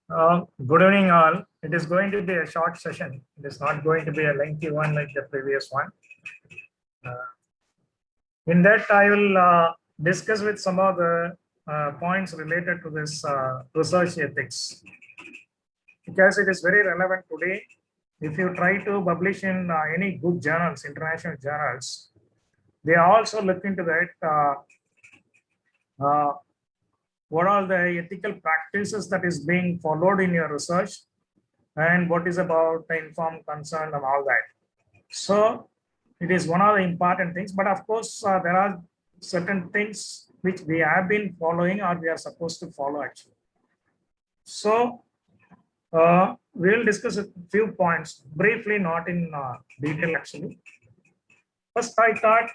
Good evening, all. It is going to be a short session. It is not going to be a lengthy one like the previous one. Uh, in that, I will discuss with some of the points related to this research ethics because it is very relevant today. If you try to publish in any good journals, international journals, they also look into that. Uh, what are the ethical practices that is being followed in your research, and what is about the informed consent and all that. So it is one of the important things, but of course, there are certain things which we have been following or we are supposed to follow actually. So we will discuss a few points briefly, not in detail actually. First, I thought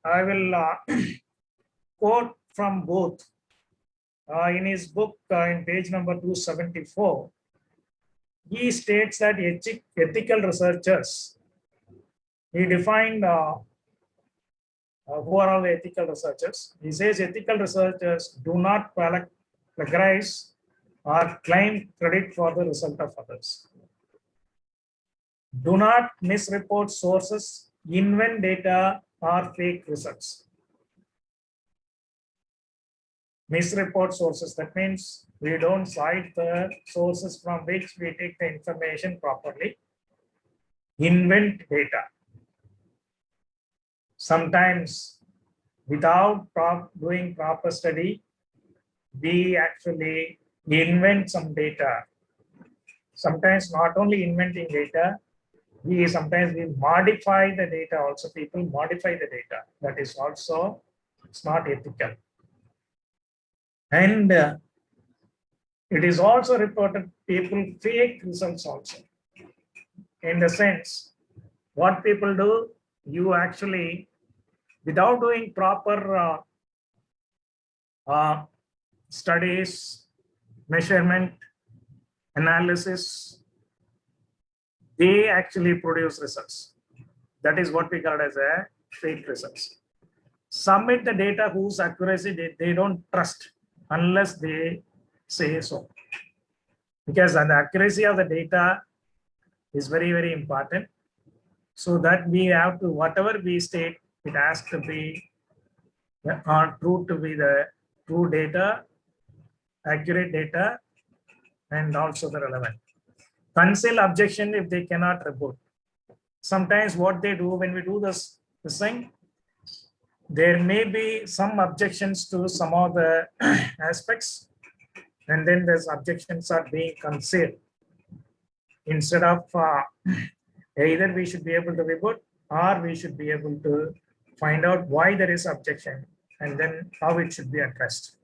I will quote from Booth in his book in page number 274. He states that ethical researchers, he defined who are all the ethical researchers. He says ethical researchers do not plagiarize or claim credit for the result of others. Do not misreport sources, invent data, or fake results. Misreport sources, that means we don't cite the sources from which we take the information properly. Invent data. Sometimes without doing proper study, we actually invent some data. Sometimes not only inventing data, sometimes we modify the data also. People modify the data. That is also, it's not ethical. And it is also reported people fake results also. In the sense, what people do, you actually, without doing proper studies, measurement, analysis, they actually produce results. That is what we call as a fake results. Submit the data whose accuracy they don't trust unless they say so. Because the accuracy of the data is very, very important. So that we have to, whatever we state, it has to be true to be the true data, accurate data, and also the relevant. Conceal objection if they cannot report. Sometimes what they do when we do this thing, there may be some objections to some of the aspects, and then those objections are being concealed. Instead of either we should be able to report or we should be able to find out why there is objection and then how it should be addressed.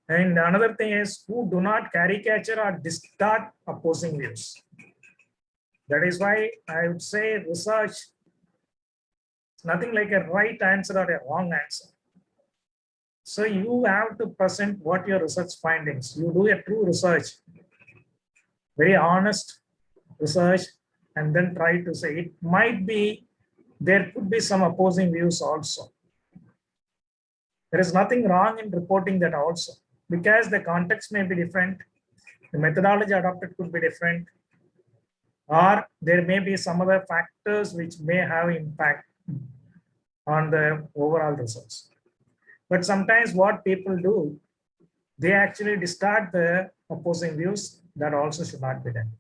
And another thing is who do not caricature or distort opposing views. That is why I would say research is nothing like a right answer or a wrong answer. So you have to present what your research findings. You do a true research, very honest research, and then try to say it might be, there could be some opposing views also. There is nothing wrong in reporting that also, because the context may be different, the methodology adopted could be different, or there may be some other factors which may have impact on the overall results. But sometimes what people do, they actually distort the opposing views. That also should not be done.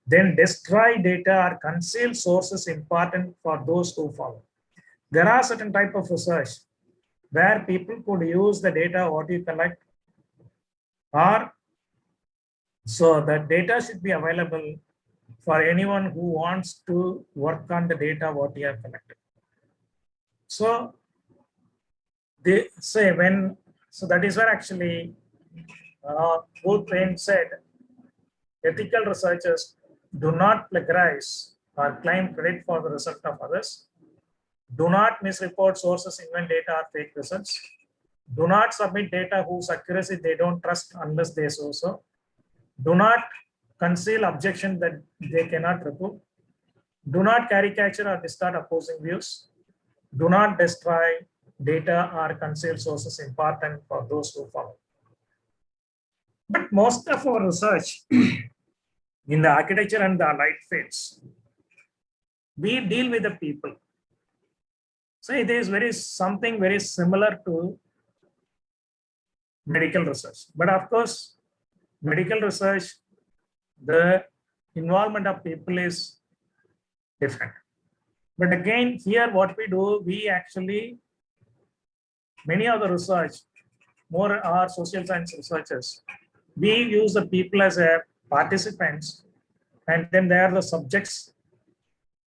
Then destroy data or conceal sources important for those who follow. There are certain type of research where people could use the data what you collect, or so the data should be available for anyone who wants to work on the data what you have collected. So they say when, so that is where actually Booth said ethical researchers do not plagiarize or claim credit for the result of others. Do not misreport sources, invent data, or fake results. Do not submit data whose accuracy they don't trust unless they say so. Do not conceal objection that they cannot report. Do not caricature or distort opposing views. Do not destroy data or conceal sources important for those who follow. But most of our research in the architecture and the light fields, we deal with the people. So it is very something very similar to medical research. But of course, medical research, the involvement of people is different. But again, here what we do, we actually, many of the research, more are social science researchers, we use the people as a participants, and then they are the subjects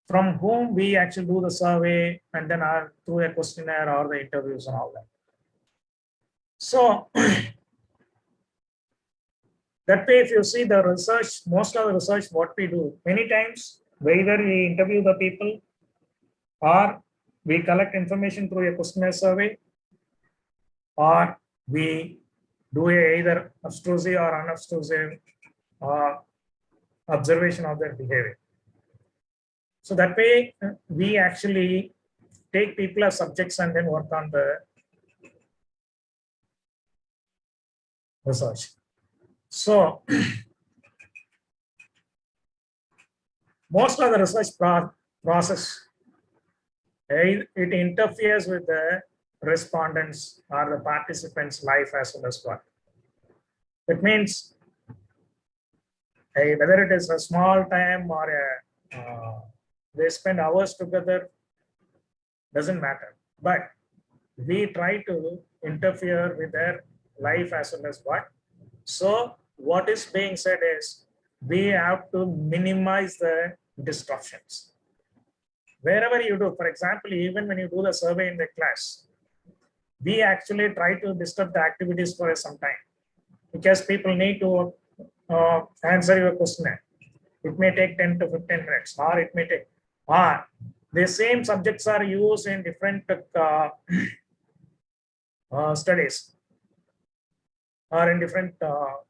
from whom we actually do the survey, and then are through a questionnaire or the interviews and all that. So that way, if you see the research, most of the research, what we do, many times, whether we interview the people or we collect information through a questionnaire survey, or we do either obtrusive or unobtrusive observation of their behavior. So that way, we actually take people as subjects and then work on the research. So most of the research process, it interferes with the respondents or the participants' life as well as work. That means whether it is a small time or they spend hours together, doesn't matter. But we try to interfere with their life as well as work. So what is being said is we have to minimize the disruptions. Wherever you do, for example, even when you do the survey in the class, we actually try to disturb the activities for some time because people need to answer your questionnaire. It may take 10 to 15 minutes, or it may take, the same subjects are used in different studies or in different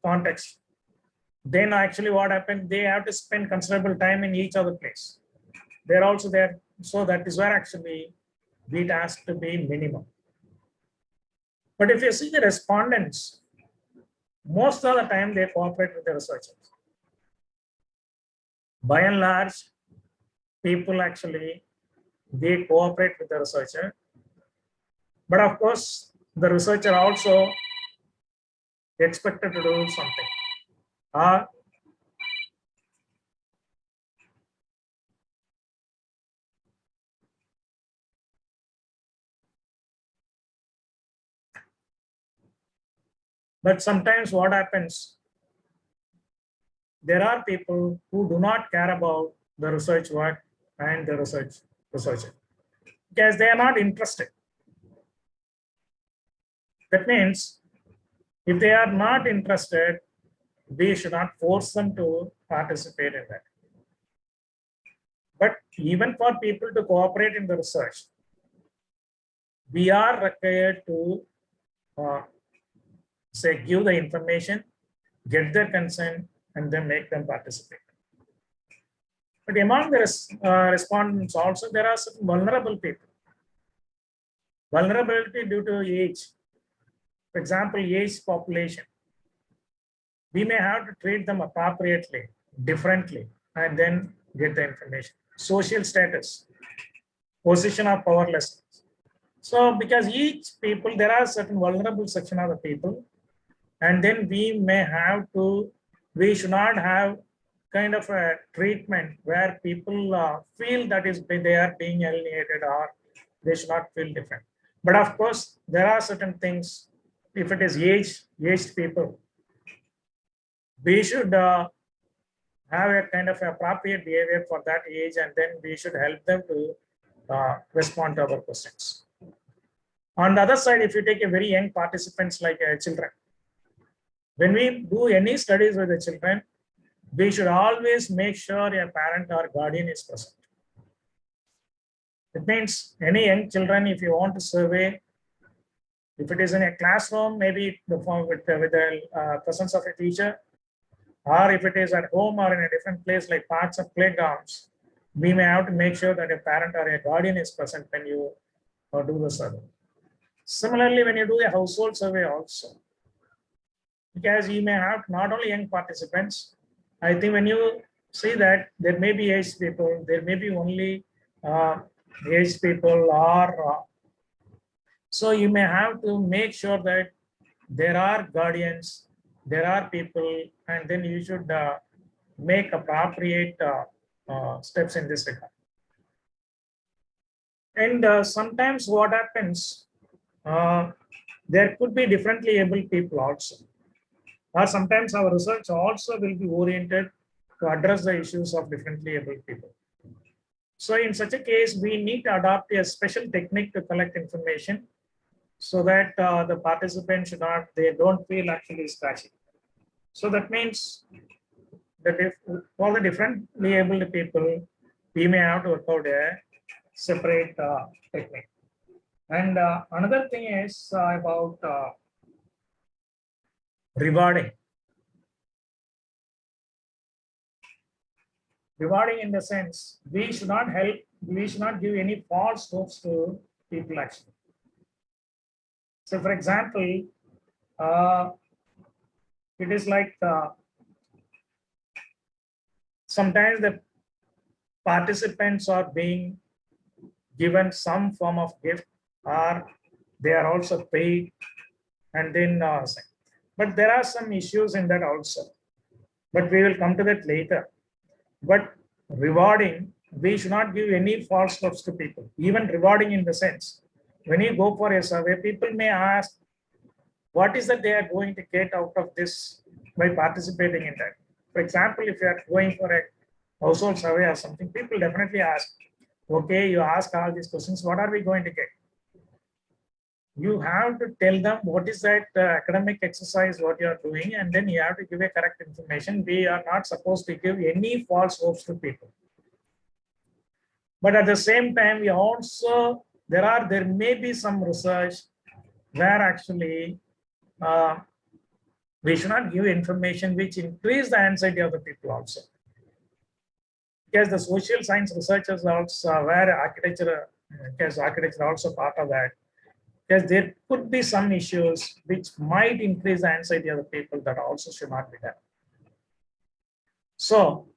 contexts. Then actually what happens, they have to spend considerable time in each other place. They're also there. So that is where actually it has to be minimum. But if you see the respondents, most of the time they cooperate with the researchers. By and large, people actually, they cooperate with the researcher. But of course, the researcher also expected to do something. But sometimes what happens, there are people who do not care about the research work and the researcher because they are not interested. That means if they are not interested, we should not force them to participate in that. But even for people to cooperate in the research, we are required to say give the information, get their consent, and then make them participate. But among the respondents also, there are certain vulnerable people. Vulnerability due to age. For example, age population. We may have to treat them appropriately, differently, and then get the information. Social status, position of powerlessness. So because each people, there are certain vulnerable section of the people, and then we should not have kind of a treatment where people feel that is they are being alienated or they should not feel different. But of course, there are certain things, if it is aged people, we should have a kind of appropriate behavior for that age, and then we should help them to respond to our questions. On the other side, if you take a very young participants like children, when we do any studies with the children, we should always make sure a parent or guardian is present. It means any young children, if you want to survey, if it is in a classroom, maybe with the presence of a teacher, or if it is at home or in a different place like parks of playgrounds, we may have to make sure that a parent or a guardian is present when you do the survey. Similarly, when you do a household survey also, because you may have not only young participants. I think when you see that there may be aged people, there may be only aged people, or so you may have to make sure that there are guardians, there are people, and then you should make appropriate steps in this regard. And sometimes what happens, there could be differently able people also, or sometimes our research also will be oriented to address the issues of differently able people. So in such a case, we need to adopt a special technique to collect information so that the participants should not, they don't feel actually scratchy. So that means that if for the differently able people, we may have to work out a separate technique. And another thing is about rewarding. Rewarding in the sense, we should not help, we should not give any false hopes to people actually. So for example, it is like sometimes the participants are being given some form of gift, or they are also paid, and then but there are some issues in that also, but we will come to that later. But rewarding, we should not give any false hopes to people. Even rewarding in the sense, when you go for a survey, people may ask, what is that they are going to get out of this by participating in that? For example, if you are going for a household survey or something, people definitely ask, okay, you ask all these questions, what are we going to get? You have to tell them what is that academic exercise, what you are doing, and then you have to give a correct information. We are not supposed to give any false hopes to people. But at the same time, we also, there may be some research where actually we should not give information which increase the anxiety of the people also. Because the social science researchers also, where architecture, because architecture also part of that, because there could be some issues which might increase the anxiety of the people, that also should not be done. So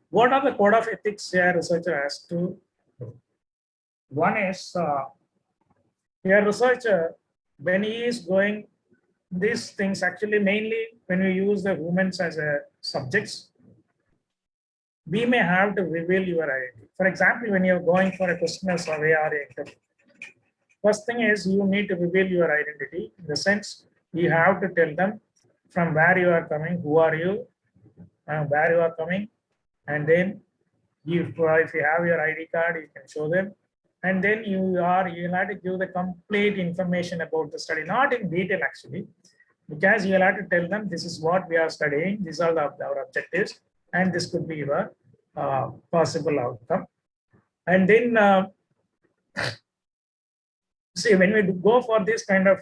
what are the code of ethics here researcher has to do? One is here researcher, when he is going these things, actually mainly when we use the humans as a subjects, we may have to reveal your identity. For example, when you're going for a questionnaire survey or interview, first thing is you need to reveal your identity. In the sense, you have to tell them from where you are coming, who are you, where you are coming, and then if you have your ID card, you can show them, and then you have to give the complete information about the study, not in detail actually, because you have to tell them this is what we are studying, these are our objectives, and this could be your possible outcome. And then see, when we go for this kind of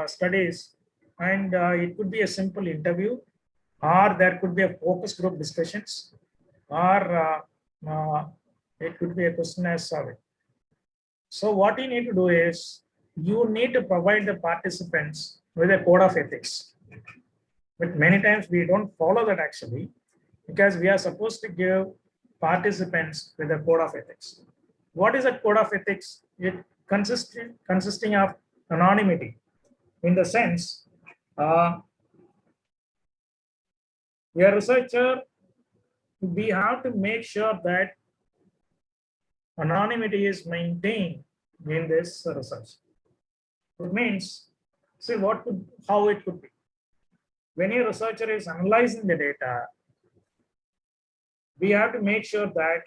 studies, and it could be a simple interview, or there could be a focus group discussions, or it could be a questionnaire survey. So what you need to do is you need to provide the participants with a code of ethics. But many times we don't follow that actually, because we are supposed to give participants with a code of ethics. What is a code of ethics? It consisting of anonymity, in the sense, a researcher, we have to make sure that anonymity is maintained in this research. It means, see how it could be. When a researcher is analyzing the data, we have to make sure that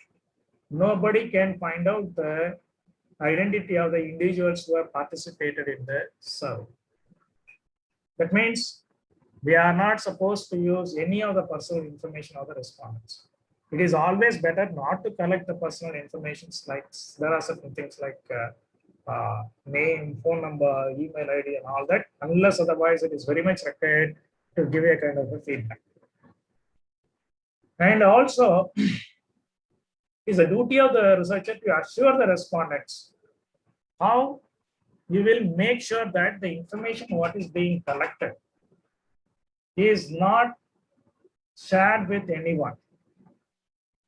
nobody can find out the identity of the individuals who have participated in the survey. That means we are not supposed to use any of the personal information of the respondents. It is always better not to collect the personal information, like there are certain things like name, phone number, email ID, and all that, unless otherwise it is very much required to give a kind of a feedback. And also, is the duty of the researcher to assure the respondents how you will make sure that the information what is being collected is not shared with anyone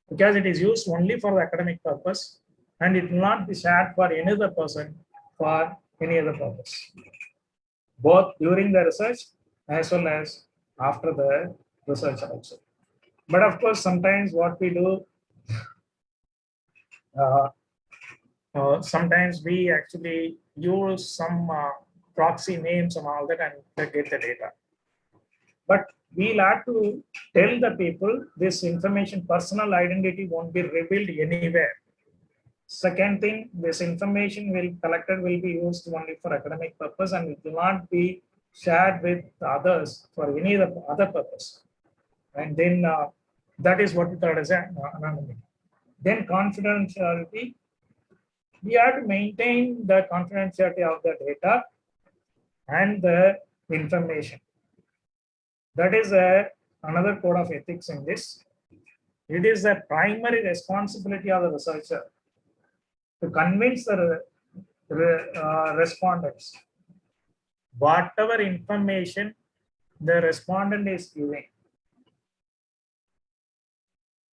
because it is used only for the academic purpose and it will not be shared for any other person for any other purpose, both during the research as well as after the research also. But of course, sometimes what we do, uh, sometimes we actually use some proxy names and all that and get the data. But we'll have to tell the people this information, personal identity won't be revealed anywhere. Second thing, this information will collected will be used only for academic purpose and it will not be shared with others for any other purpose. And then that is what we call as anonymity. Then confidentiality, we have to maintain the confidentiality of the data and the information. That is another code of ethics in this. It is the primary responsibility of the researcher to convince the respondents whatever information the respondent is giving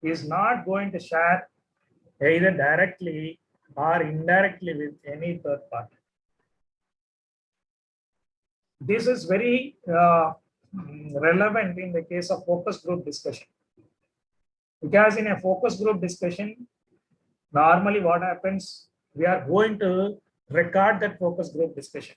is not going to share either directly or indirectly with any third party. This is very relevant in the case of focus group discussion. Because in a focus group discussion, normally what happens, we are going to record that focus group discussion.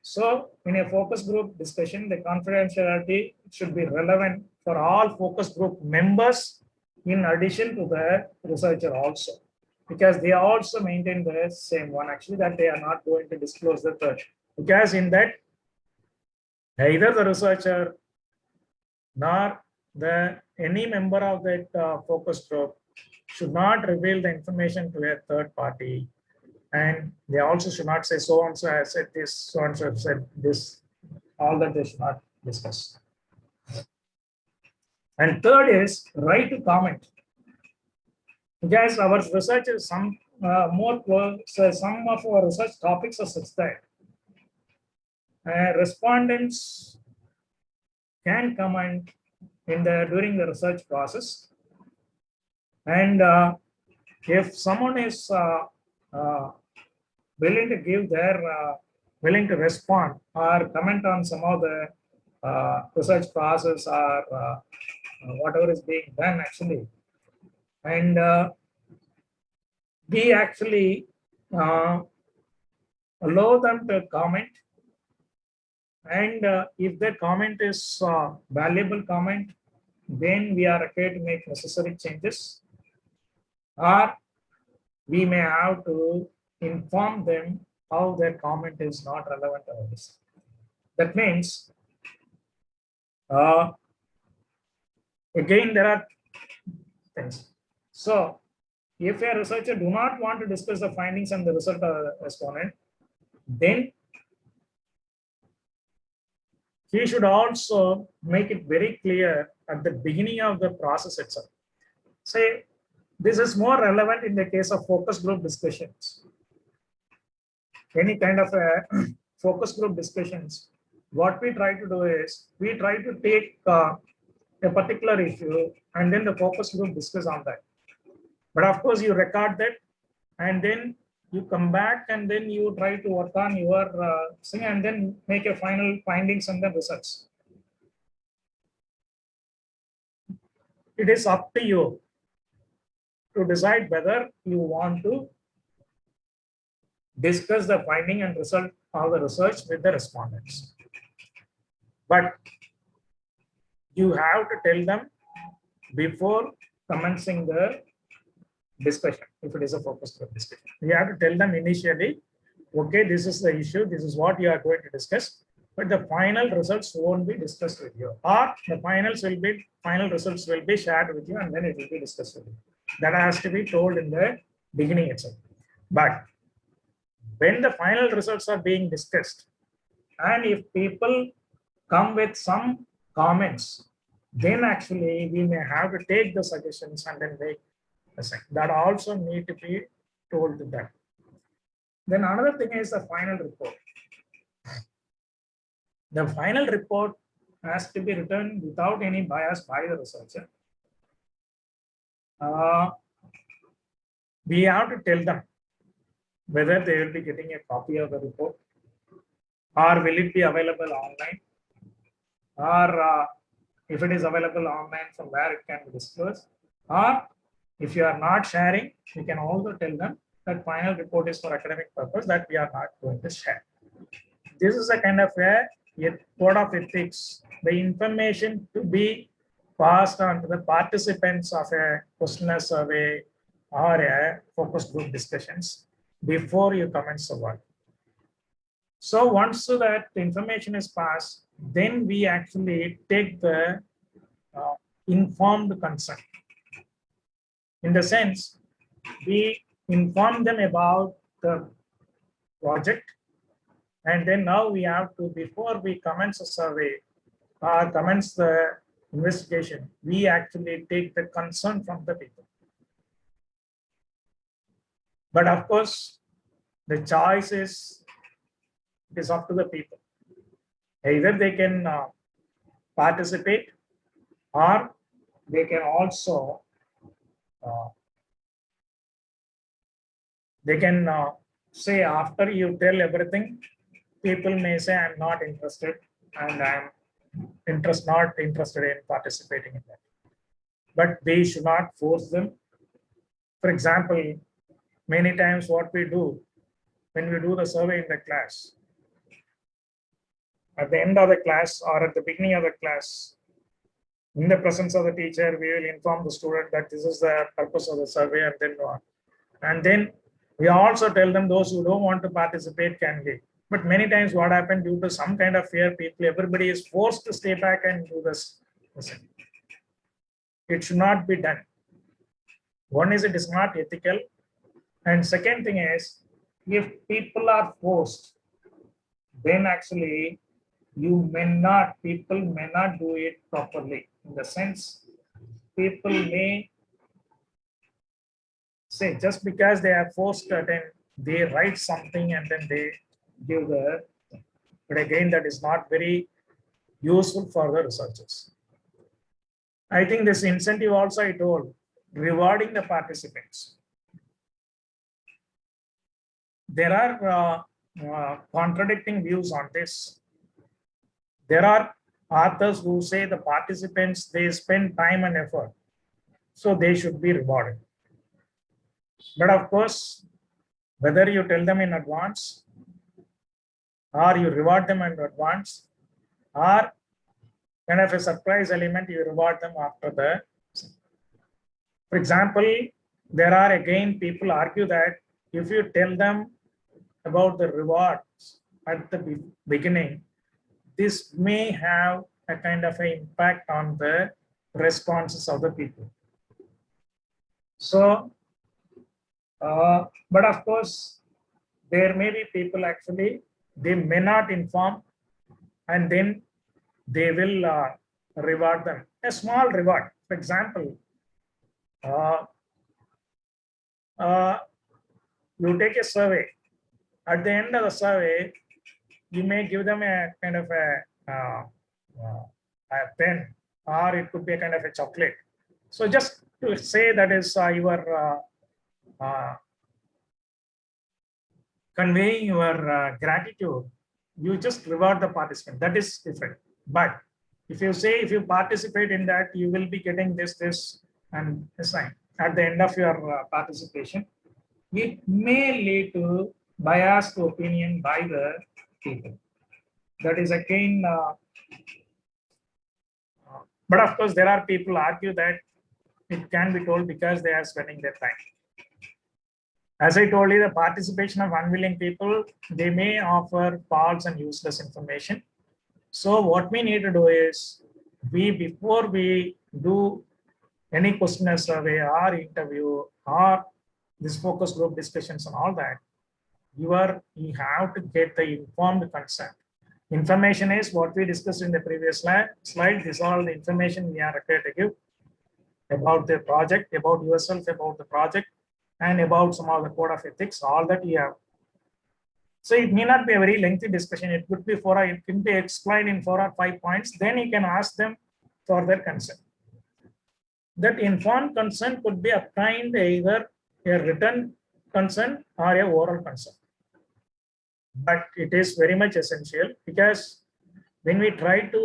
So in a focus group discussion, the confidentiality should be relevant for all focus group members in addition to the researcher also, because they also maintain the same one actually, that they are not going to disclose the third. Because in that, neither the researcher nor any member of that focus group should not reveal the information to a third party. And they also should not say so and so has said this, so and so has said this, all that they should not discuss. And third is right to comment. Because our research is some some of our research topics are such that respondents can comment during the research process. And if someone is willing to give their willing to respond or comment on some of the research process or whatever is being done actually, and we actually allow them to comment, and if their comment is valuable comment, then we are okay to make necessary changes, or we may have to inform them how their comment is not relevant to this. That means, again, there are things. So, if a researcher do not want to discuss the findings and the result of the respondent, then he should also make it very clear at the beginning of the process itself. Say, this is more relevant in the case of focus group discussions. Any kind of focus group discussions, what we try to do is, we try to take a particular issue and then the focus group discuss on that. But of course, you record that and then you come back and then you try to work on your thing and then make a final findings and the results. It is up to you to decide whether you want to discuss the finding and result of the research with the respondents. But you have to tell them before commencing the discussion. If it is a focus group discussion, you have to tell them initially, okay, this is the issue, this is what you are going to discuss, but the final results won't be discussed with you, or the final results will be shared with you and then it will be discussed with you. That has to be told in the beginning itself. But when the final results are being discussed, and if people come with some comments, then actually we may have to take the suggestions and then make the second. That also need to be told to them. Then another thing is the final report. The final report has to be written without any bias by the researcher. We have to tell them whether they will be getting a copy of the report, or will it be available online, or if it is available online, from where it can be disclosed, or if you are not sharing, you can also tell them that final report is for academic purpose, that we are not going to share. This is a kind of a code of ethics. The information to be passed on to the participants of a questionnaire survey or a focus group discussions before you commence the work. So once that information is passed, then we actually take the informed consent. In the sense, we inform them about the project, and then now we have to, before we commence a survey or commence the investigation, we actually take the consent from the people. But of course, the choice is, it is up to the people. Either they can participate, or they can also say, after you tell everything, people may say, I'm not interested, and I'm not interested in participating in that. But we should not force them. For example, many times what we do when we do the survey in the class, at the end of the class or at the beginning of the class, in the presence of the teacher, we will inform the student that this is the purpose of the survey, and then on. And then we also tell them those who don't want to participate can leave. But many times what happened, due to some kind of fear, everybody is forced to stay back and do this. It should not be done. One is, it is not ethical. And second thing is, if people are forced, then actually people may not do it properly. In the sense, people may say, just because they are forced to attend, they write something and then they give the, but again, that is not very useful for the researchers. I think this incentive also, I told, rewarding the participants. There are contradicting views on this. There are authors who say the participants, they spend time and effort, so they should be rewarded. But of course, whether you tell them in advance, or you reward them in advance, or kind of a surprise element, you reward them after the. For example, there are again people argue that if you tell them about the rewards at the beginning, this may have a kind of an impact on the responses of the people. So, but of course, there may be people actually, they may not inform, and then they will reward them. A small reward. For example, you take a survey. At the end of the survey, you may give them a kind of a pen, or it could be a kind of a chocolate. So just to say that is your conveying your gratitude, you just reward the participant. That is different. But if you say, if you participate in that, you will be getting this, and assign at the end of your participation, it may lead to biased opinion by the people. That is again, but of course, there are people argue that it can be told because they are spending their time. As I told you, the participation of unwilling people, they may offer false and useless information. So what we need to do is, before we do any questionnaire survey or interview or this focus group discussions and all that, you have to get the informed consent. Information is what we discussed in the previous slide. This is all the information we are required to give about the project, about yourself, about the project, and about some of the code of ethics. All that you have So it may not be a very lengthy discussion. It could be it can be explained in 4 or 5 points. Then you can ask them for their consent. That informed consent could be obtained either a written consent or a oral consent. But it is very much essential, because when we try to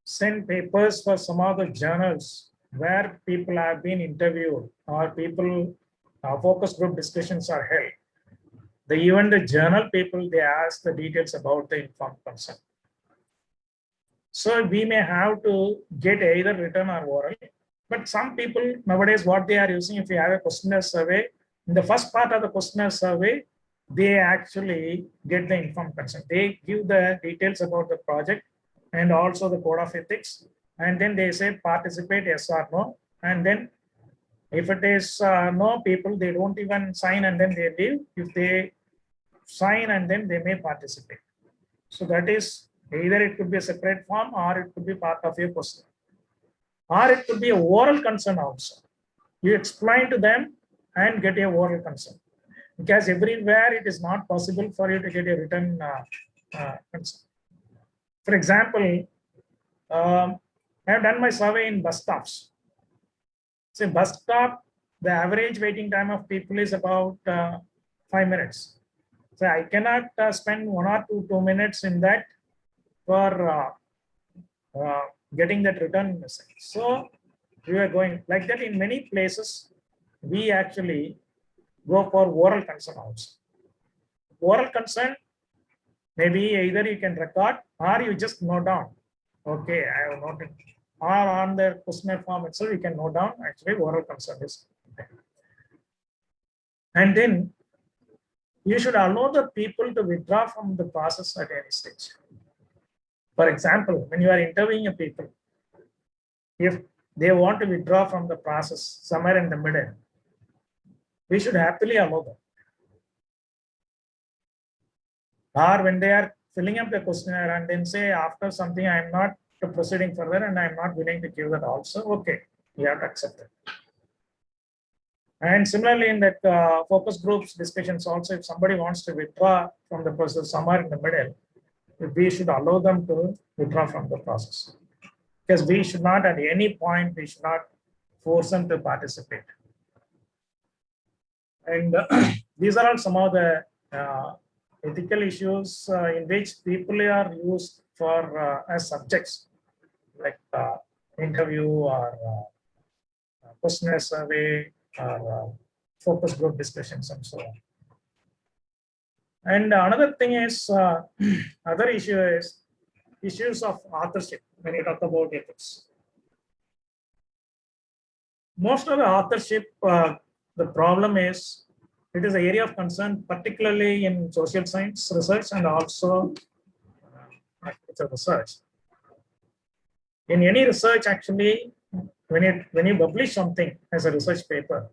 send papers for some of the journals where people have been interviewed or people focus group discussions are held, even the journal people, they ask the details about the informed consent. So we may have to get either written or oral. But some people nowadays, what they are using, if you have a questionnaire survey, in the first part of the questionnaire survey, they actually get the informed consent. They give the details about the project and also the code of ethics. And then they say participate, yes or no. And then if it is no, people, they don't even sign and then they leave. If they sign and then they may participate. So that is either it could be a separate form or it could be part of your questionnaire. Or it could be a oral consent also. You explain to them and get a oral consent. Because everywhere it is not possible for you to get a written consent. For example, I have done my survey in bus stops. So bus stop, the average waiting time of people is about 5 minutes. So I cannot spend 1 or 2 minutes in that for getting that return message. So we are going like that in many places. We actually go for oral consent also. Oral consent, maybe either you can record or you just note down. Okay, I have noted. Or on the questionnaire form itself, you can note down actually oral consent is there. And then you should allow the people to withdraw from the process at any stage. For example, when you are interviewing a people, if they want to withdraw from the process somewhere in the middle, we should happily allow them. Or when they are filling up the questionnaire and then say after something, I am not proceeding further and I am not willing to give that also, okay, you have to accept it. And similarly in that focus groups discussions also, if somebody wants to withdraw from the process somewhere in the middle, we should allow them to withdraw from the process. Because we should not at any point, we should not force them to participate. And these are all some of the ethical issues in which people are used for as subjects, like interview or questionnaire survey or focus group discussions and so on. And another thing is, other issue is issues of authorship when you talk about ethics. Most of the authorship, the problem is, it is an area of concern, particularly in social science research and also research. In any research, actually, when you publish something as a research paper,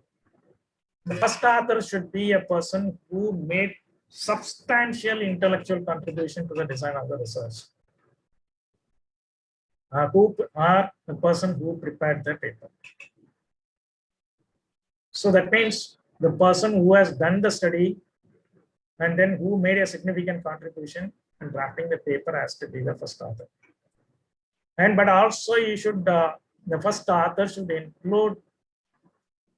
the first author should be a person who made substantial intellectual contribution to the design of the research. Who are the person who prepared the paper. So that means the person who has done the study and then who made a significant contribution in drafting the paper has to be the first author. But also you should, the first author should include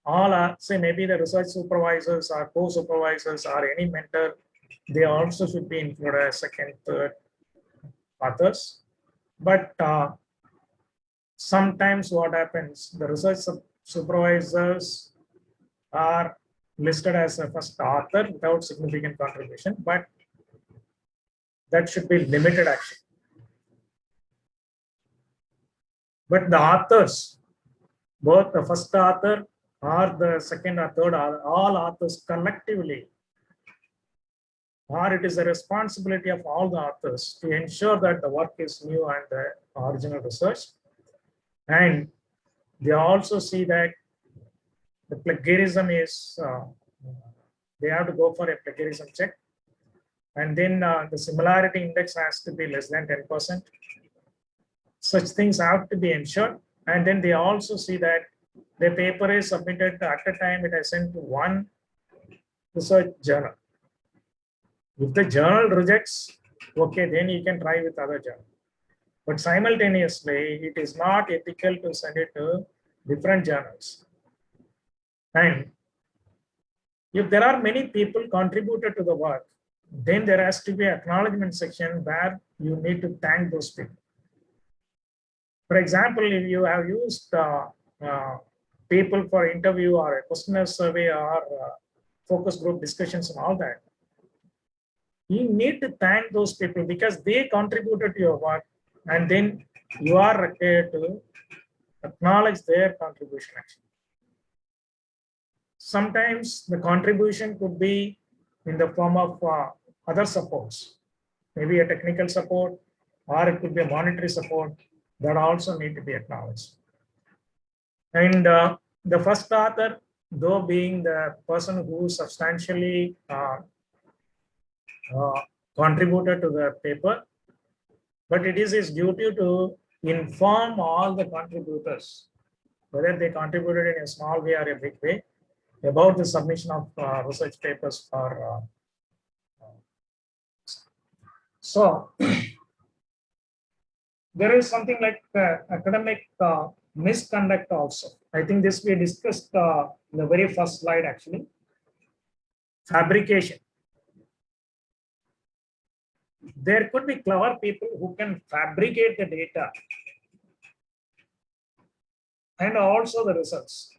all, say maybe the research supervisors or co-supervisors or any mentor, they also should be included as second, third authors. But sometimes what happens, the research supervisors are listed as a first author without significant contribution, but that should be limited action. But the authors, both the first author or the second or third, all authors collectively, or it is the responsibility of all the authors to ensure that the work is new and the original research. And they also see that the plagiarism is, they have to go for a plagiarism check. And then the similarity index has to be less than 10%. Such things have to be ensured. And then they also see that The paper is submitted at a time, it is sent to one research journal. If the journal rejects, okay, then you can try with other journal. But simultaneously, it is not ethical to send it to different journals. And if there are many people contributed to the work, then there has to be an acknowledgement section where you need to thank those people. For example, if you have used people for interview or a questionnaire survey or focus group discussions and all that, you need to thank those people because they contributed to your work, and then you are required to acknowledge their contribution. Actually, sometimes the contribution could be in the form of other supports, maybe a technical support, or it could be a monetary support that also need to be acknowledged. And the first author, though being the person who substantially contributed to the paper, but it is his duty to inform all the contributors, whether they contributed in a small way or a big way, about the submission of research papers for. So there is something like academic misconduct also. I think this we discussed in the very first slide actually. Fabrication. There could be clever people who can fabricate the data and also the results,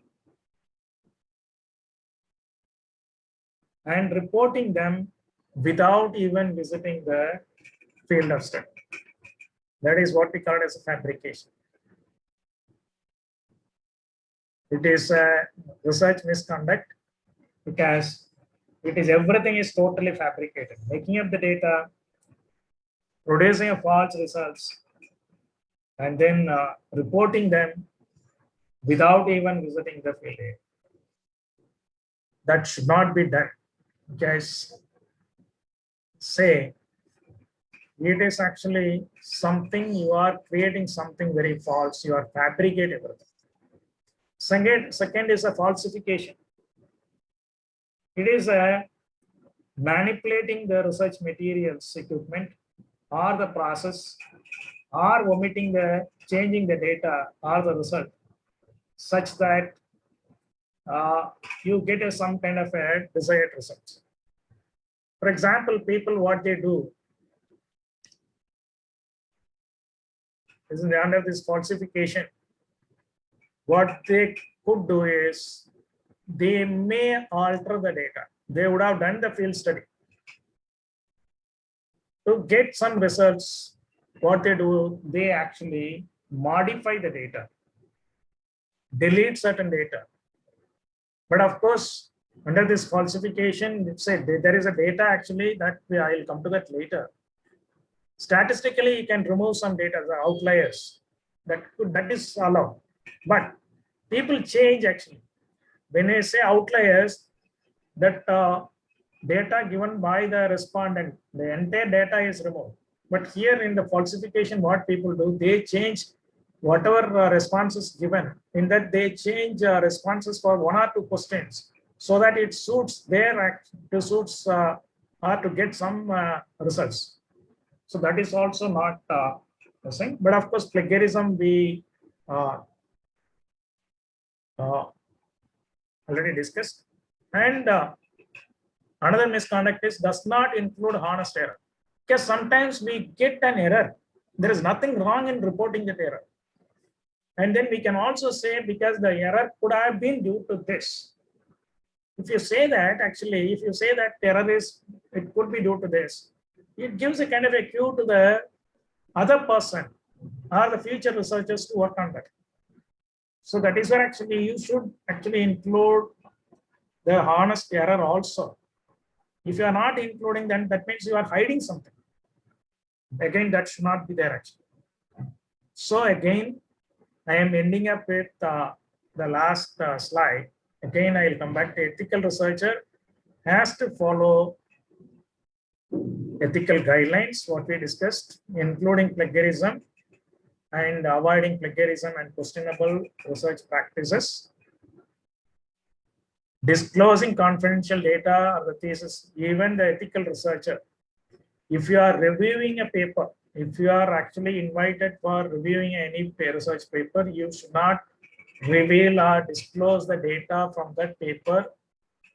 and reporting them without even visiting the field of study. That is what we call as a fabrication. It is a research misconduct because it is everything is totally fabricated, making up the data, producing a false results, and then reporting them without even visiting the field area. That should not be done. Because say it is actually something you are creating something very false, you are fabricating everything. Second is a falsification. It is a manipulating the research materials, equipment, or the process, or omitting the changing the data or the result, such that you get some kind of a desired result. For example, people what they do is under this falsification. What they could do is they may alter the data. They would have done the field study. To get some results, what they do, they actually modify the data, delete certain data. But of course, under this falsification, say there is a data actually that I will come to that later. Statistically, you can remove some data, the outliers. That is allowed. But people change actually. When I say outliers, that data given by the respondent, the entire data is removed. But here in the falsification, what people do, they change whatever responses given. In that they change responses for one or two questions so that it suits their to suits or to get some results. So that is also not the same. But of course, plagiarism we already discussed. And another misconduct is does not include honest error. Because sometimes we get an error. There is nothing wrong in reporting that error. And then we can also say because the error could have been due to this. If you say that, actually, if you say that error is, it could be due to this, it gives a kind of a cue to the other person or the future researchers to work on that. So that is where actually you should actually include the honest error also. If you are not including, then that means you are hiding something. Again, that should not be there actually. So again, I am ending up with the last slide. Again, I will come back to ethical researcher has to follow ethical guidelines, what we discussed, including plagiarism, and avoiding plagiarism and questionable research practices. Disclosing confidential data or the thesis, even the ethical researcher. If you are reviewing a paper, if you are actually invited for reviewing any research paper, you should not reveal or disclose the data from that paper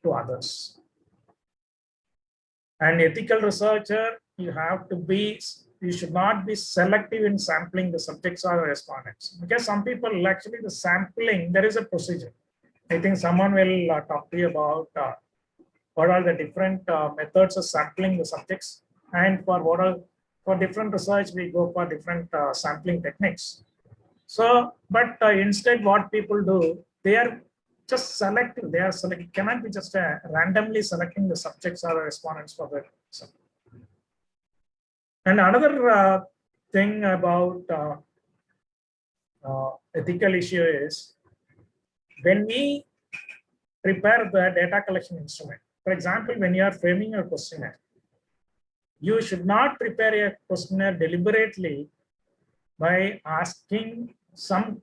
to others. An ethical researcher, you should not be selective in sampling the subjects or respondents, because some people actually the sampling, there is a procedure. I think someone will talk to you about what are the different methods of sampling the subjects, and for different research we go for different sampling techniques. So, but instead, what people do, they are just selective. They are selecting, cannot be just randomly selecting the subjects or the respondents for the. And another thing about ethical issue is when we prepare the data collection instrument. For example, when you are framing a questionnaire, you should not prepare a questionnaire deliberately by asking some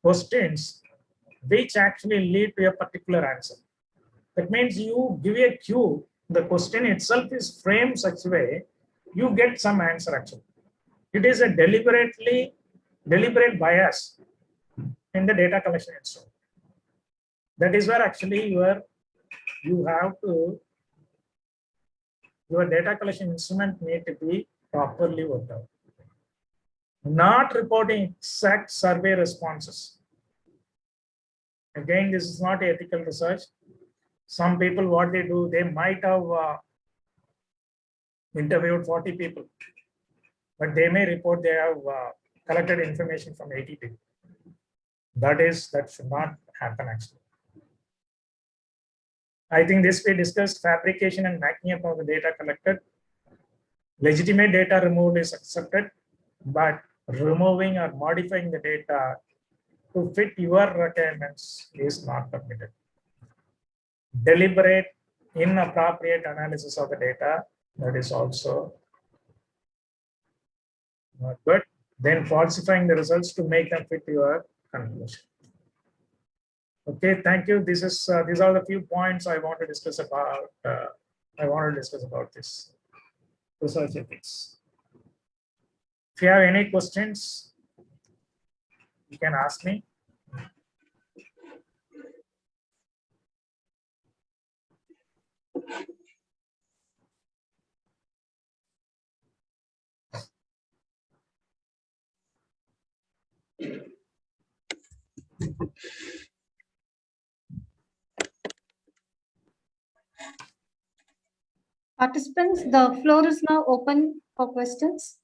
questions which actually lead to a particular answer. That means you give a cue, the question itself is framed such a way, you get some answer actually. It is a deliberate bias in the data collection instrument. That is where actually your data collection instrument need to be properly worked out. Not reporting exact survey responses. Again, this is not ethical research. Some people, what they do, they might have interviewed 40 people, but they may report they have collected information from 80 people. That should not happen actually. I think this we discussed fabrication and backing up of the data collected. Legitimate data removed is accepted, but removing or modifying the data to fit your requirements is not permitted. Deliberate, inappropriate analysis of the data, that is also not good. Then falsifying the results to make them fit your conclusion. Okay, thank you. These are the few points I want to discuss about. This research ethics. If you have any questions, you can ask me. Participants, the floor is now open for questions.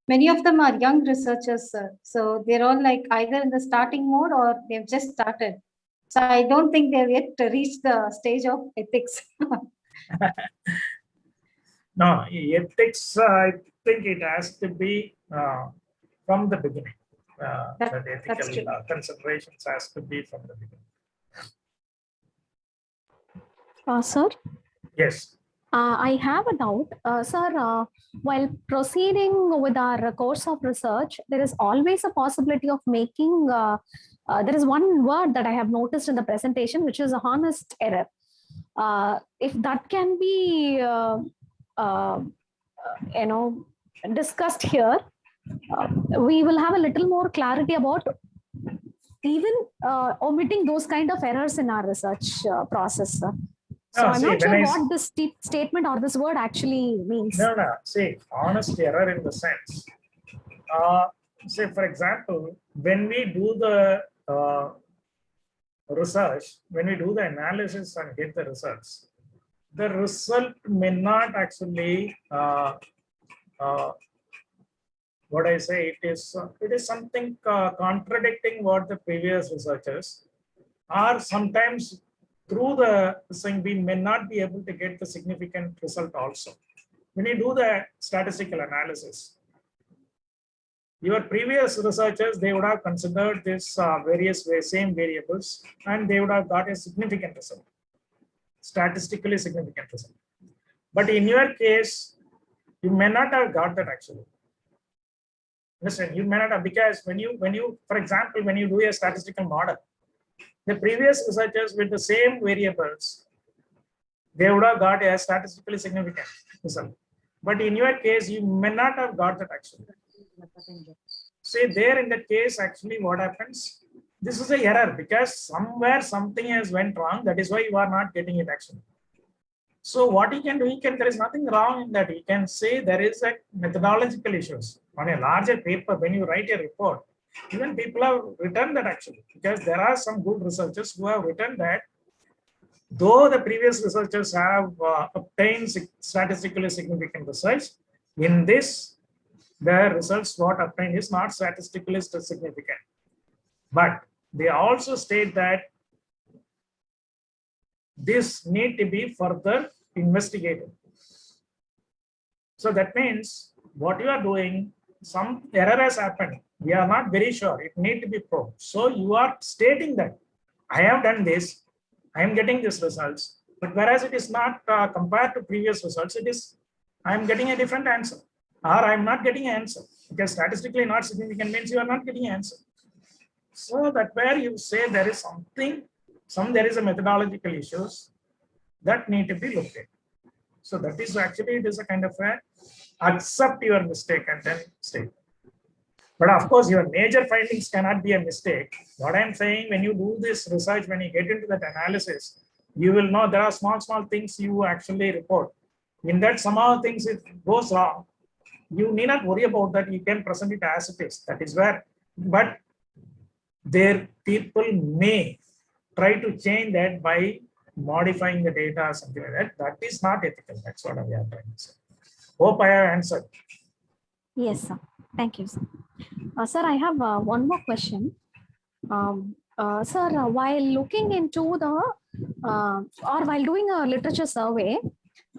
Many of them are young researchers, sir. So they're all like either in the starting mode or they've just started. So I don't think they've yet reached the stage of ethics. No, ethics, I think it has to be from the beginning. The ethical considerations has to be from the beginning. Sir? Yes. I have a doubt. Sir, while proceeding with our course of research, there is always a possibility of making, there is one word that I have noticed in the presentation, which is a honest error. If that can be, discussed here, we will have a little more clarity about even omitting those kind of errors in our research process. So I'm not sure what this statement or this word actually means. No. See, honest error in the sense. Say, for example, when we do the research, when we do the analysis and get the results, the result may not actually what I say, it is something contradicting what the previous researchers, or sometimes through the thing we may not be able to get the significant result also. When you do the statistical analysis, your previous researchers, they would have considered this various same variables and they would have got a significant result. statistically significant result. But in your case, you may not have got that actually. Listen, you may not have, because when you, for example, when you do a statistical model, the previous researchers with the same variables, they would have got a statistically significant result. But in your case, you may not have got that actually. See, there in that case, actually what happens, this is a error because somewhere something has went wrong. That is why you are not getting it actually. So what he can do, there is nothing wrong in that. He can say there is a methodological issues on a larger paper. When you write a report, even people have written that actually, because there are some good researchers who have written that though the previous researchers have obtained statistically significant results, in this, the results what obtained is not statistically significant. But they also state that this need to be further investigated. So that means what you are doing, some error has happened. We are not very sure. It need to be probed. So you are stating that I have done this, I am getting these results, but whereas it is not compared to previous results, it is I am getting a different answer, or I am not getting an answer, because statistically not significant means you are not getting an answer. So that where you say there is something, there is a methodological issues that need to be looked at. So that is actually, it is a kind of a accept your mistake and then state. But of course, your major findings cannot be a mistake. What I'm saying, when you do this research, when you get into that analysis, you will know there are small things you actually report. In that somehow things it goes wrong, you need not worry about that. You can present it as it is. That is where, but there people may try to change that by modifying the data or something like that. That is not ethical. That's what we are trying to say. Hope I have answered. Yes, sir. Thank you, sir. Sir, I have one more question. Sir, while looking into the, or while doing a literature survey,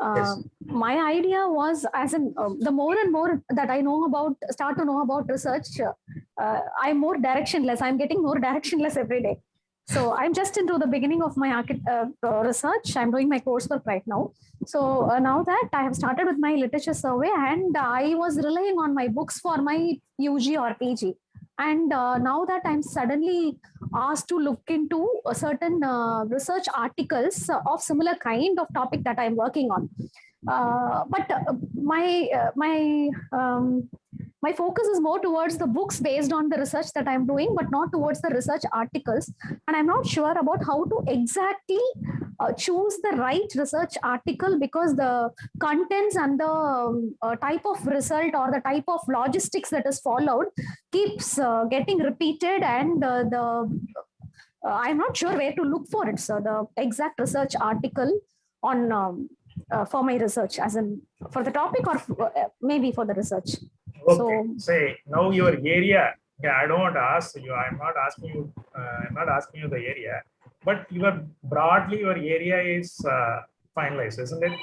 Yes. my idea was, as in the more and more that I know about, start to know about research, I'm more directionless. I'm getting more directionless every day. So I'm just into the beginning of my research. I'm doing my coursework right now. So now that I have started with my literature survey, and I was relying on my books for my UG or PG. And now that I'm suddenly asked to look into a certain research articles of similar kind of topic that I'm working on. But my focus is more towards the books based on the research that I'm doing, but not towards the research articles. And I'm not sure about how to exactly choose the right research article, because the contents and the type of result or the type of logistics that is followed keeps getting repeated, and I'm not sure where to look for it. So the exact research article on for my research, as in for the topic or maybe for the research. Okay. So, say now your area. Yeah, I don't want to ask you. I'm not asking you. I'm not asking you the area, but your broadly your area is finalized, isn't it?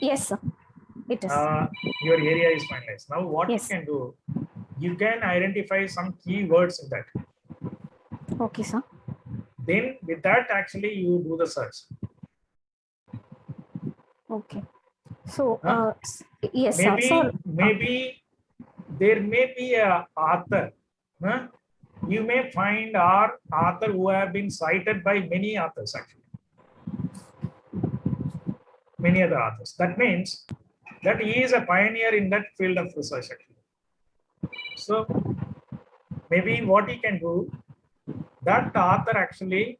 yes, sir. It is. Your area is finalized. Now, what Yes. you can do, you can identify some keywords in that. Okay, sir. Then, with that, actually, you do the search. Okay. So, Huh? yes, Maybe, sir. maybe there may be a author. Huh? You may find our author who have been cited by many authors, actually. Many other authors. That means that he is a pioneer in that field of research, actually. So maybe what he can do, that author actually,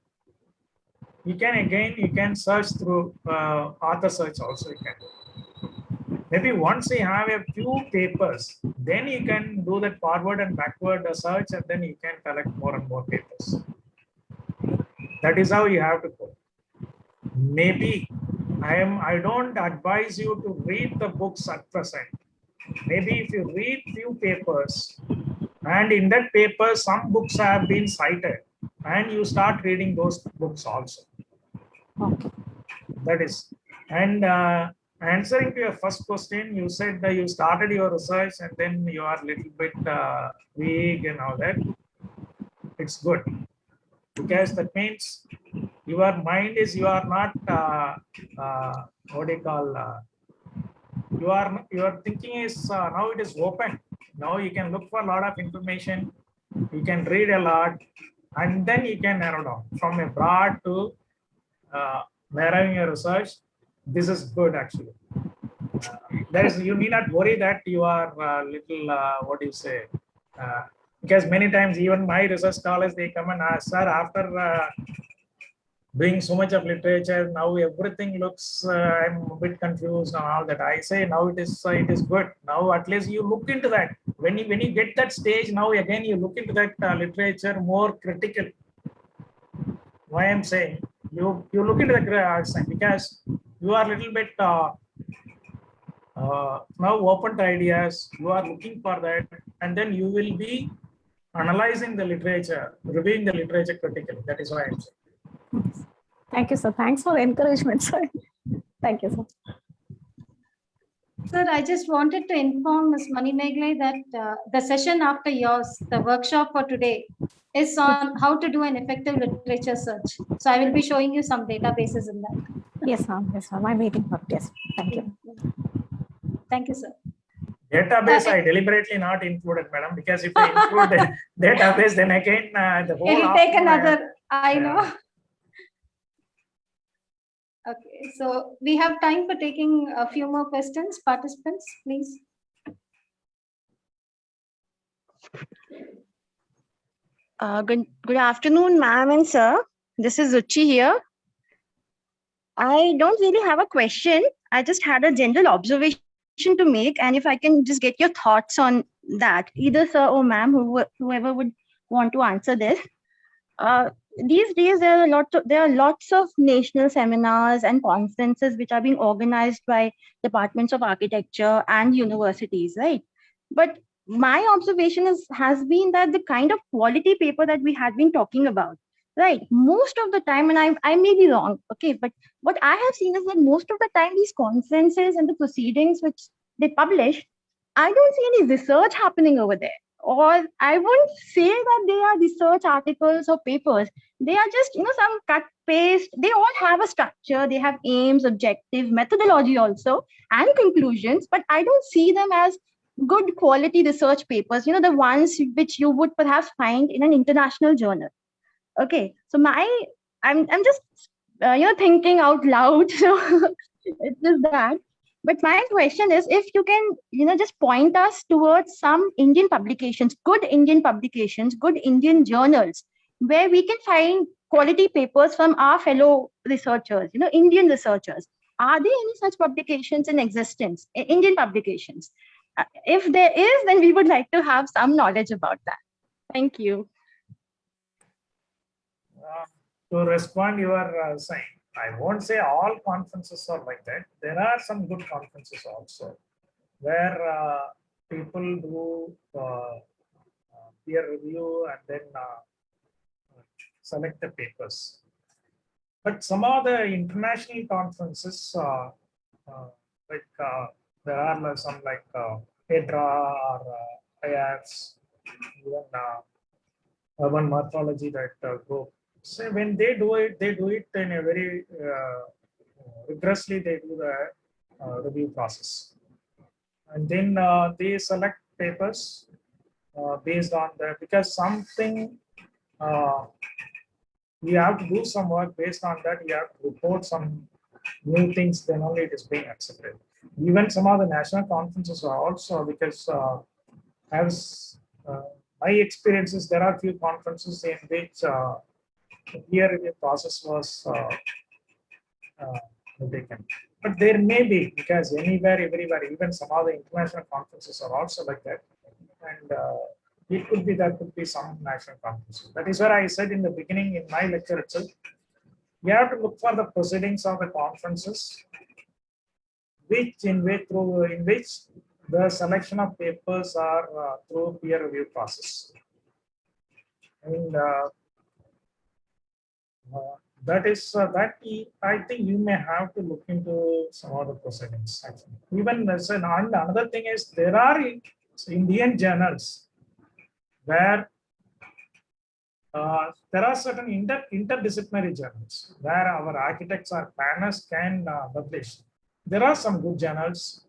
you can search through author search also. You can do. Maybe once you have a few papers, then you can do that forward and backward search, and then you can collect more and more papers. That is how you have to go. Maybe I don't advise you to read the books at present. Maybe if you read few papers, and in that paper some books have been cited, and you start reading those books also. Okay. That is, and answering to your first question, you said that you started your research and then you are a little bit weak and all that. It's good, because that means your mind is, you are not, what do you call, your thinking is, now it is open. Now you can look for a lot of information, you can read a lot, and then you can narrow down from a broad to narrowing your research. This is good actually. There is, you need not worry that you are little, what do you say, because many times even my research scholars, they come and ask, sir, after doing so much of literature, now everything looks, I'm a bit confused and all that. I say now it is good. Now at least you look into that. When you get that stage, now again you look into that literature more critical. Why I'm saying, you look into the art science because you are a little bit now open to ideas. You are looking for that, and then you will be analyzing the literature, reviewing the literature critically. That is why I'm saying. Thank you, sir. Thanks for the encouragement, sir. Thank you, sir. Sir, I just wanted to inform Ms. Manimeghale that the session after yours, the workshop for today, is on how to do an effective literature search. So I will be showing you some databases in that. Yes, ma'am. Yes, ma'am. I'm waiting for it. Yes. Thank you. Thank you, sir. Database, I deliberately not included, madam, because if I include the database, then again the whole. It'll take another, I yeah. know. Okay, so we have time for taking a few more questions. Participants, please. Good afternoon, ma'am and sir. This is Ruchi here. I don't really have a question. I just had a general observation to make, and if I can just get your thoughts on that, either sir or ma'am, whoever would want to answer this. These days, there are lots of national seminars and conferences which are being organized by departments of architecture and universities, right? But my observation has been that the kind of quality paper that we had been talking about, right? Most of the time, and I may be wrong, okay, but what I have seen is that most of the time these conferences and the proceedings which they publish, I don't see any research happening over there. Or I wouldn't say that they are research articles or papers. They are just, some cut paste. They all have a structure. They have aims, objective, methodology also, and conclusions. But I don't see them as good quality research papers. The ones which you would perhaps find in an international journal. Okay, so I'm just thinking out loud. So it's just that. But my question is, if you can, just point us towards some Indian publications, good Indian journals, where we can find quality papers from our fellow researchers, Indian researchers. Are there any such publications in existence, Indian publications? If there is, then we would like to have some knowledge about that. Thank you. To respond, you are saying, I won't say all conferences are like that. There are some good conferences also where people do peer review and then select the papers. But some of the international conferences, there are some like EDRA or IAFS, even urban morphology that group. So when they do it in a very rigorously. They do the review process, and then they select papers based on that, because something we have to do some work based on that. We have to report some new things, then only it is being accepted. Even some of the national conferences are also, because as my experiences, there are few conferences in which the peer review process was taken. But there may be, because anywhere, everywhere, even some of the international conferences are also like that. And it could be, there could be some national conferences. That is where I said in the beginning in my lecture itself, you have to look for the proceedings of the conferences, in which the selection of papers are through peer review process. And that is that I think you may have to look into some other proceedings. Actually. Even another thing is, there are Indian journals where There are certain interdisciplinary journals where our architects or planners can publish. There are some good journals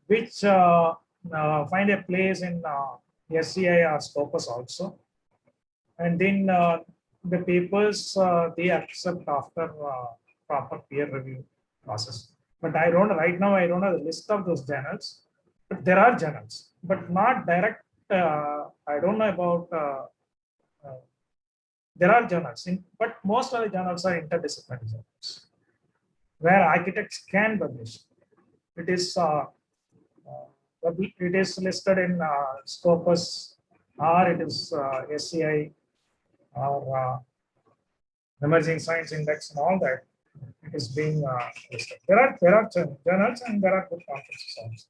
which find a place in SCI or Scopus also. And then the papers they accept after proper peer review process. But I don't right now. I don't have the list of those journals. But there are journals, but not direct. I don't know about. There are journals, but most of the journals are interdisciplinary journals where architects can publish. It is it is listed in Scopus or it is SCI or Emerging Science Index and all that. It is being listed. There are journals and there are good conferences also.